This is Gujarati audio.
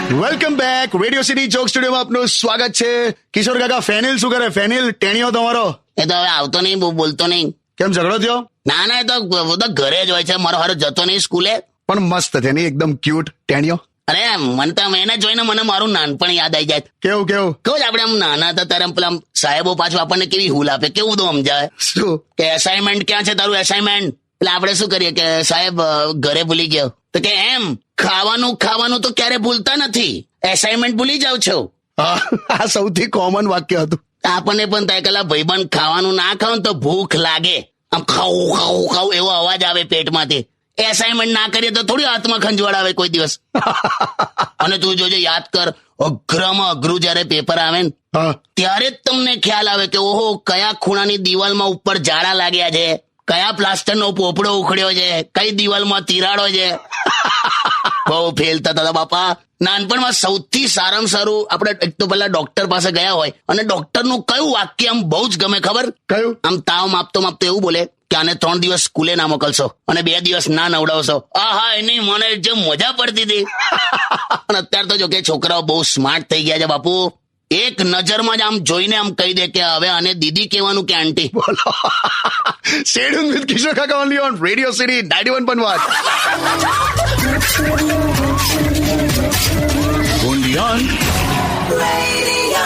Welcome back. Radio city joke સ્ટુડિયોમાં આપનું સ્વાગત છે. કિશોર કાકા, ફેનિલ શું કરે? ફેનિલ ટેણીઓ તમારો એ તો હવે આવતો નહીં, બહુ બોલતો નહીં. કેમ, ઝઘડો થયો? ના ના, એ તો બધા ઘરે જ હોય છે. મારો હારો જતો નહીં સ્કૂલે. પણ મસ્ત છે ને, એકદમ ક્યુટ ટેણીઓ. અરે મને તો એને જોઈને મને મારું નાનપણ યાદ આવી જાય. કેવું કેવું? કહું આપણે આમ નાના હતા ત્યારે પેલા સાહેબો પાછું આપણને કેવી હુલ આપે, કેવું તો સમજાય શું? કે એસાઇનમેન્ટ ક્યાં છે તારું એસાઇનમેન્ટ? એટલે આપણે શું કરીએ કે સાહેબ ઘરે ભૂલી ગયો. તો કે એમ ખાવાનું તો ક્યારે ભૂલતા નથી, એસાઇનમેન્ટ ભૂલી જાવ છો. હા, આ સૌથી કોમન વાક્ય હતું. આપણને પણ થાય કે ભાઈબંધ ખાવાનું ના ખાવ તો ભૂખ લાગે, આમ ખાવું ખાવું ખાવું એવો અવાજ આવે પેટમાંથી. એસાઇનમેન્ટ ના કરીએ તો થોડી હાથમાં ખંજવાળ આવે કોઈ દિવસ. અને તું જોજે, યાદ કર, અઘરામાં અઘરું જયારે પેપર આવે ને હા, ત્યારે જ તમને ખ્યાલ આવે કે ઓહો, કયા ખૂણાની દિવાલમાં ઉપર જાડા લાગ્યા છે, કયા પ્લાસ્ટરનો પોપડો ઉખડ્યો છે, કઈ દિવાલમાં તિરાડો છે. બહુ ફેલ થતા હતા બાપા. નાનપણમાં સૌથી સારામાં સારું આપણે એક તો પેલા ડોક્ટર પાસે ગયા હોય અને ડોક્ટરનું કયું વાક્ય આમ બહુ જ ગમે ખબર? કયું? આમ તાવ માપતો એવું બોલે કે આને 3 દિવસ સ્કૂલે ના મોકલશો અને 2 દિવસ ના નવડાવશો. આહા, એની મને જે મજા પડતી હતી. અને અત્યારે તો જો કે છોકરાઓ બહુ સ્માર્ટ થઈ ગયા છે બાપુ. એક નજરમાં જ આમ જોઈને આમ કહી દે કે હવે આને દીદી કહેવાનું કે આંટી. બોલો. Stay tuned with કિશોર કાકા only on Radio City 91.1. Only on Radio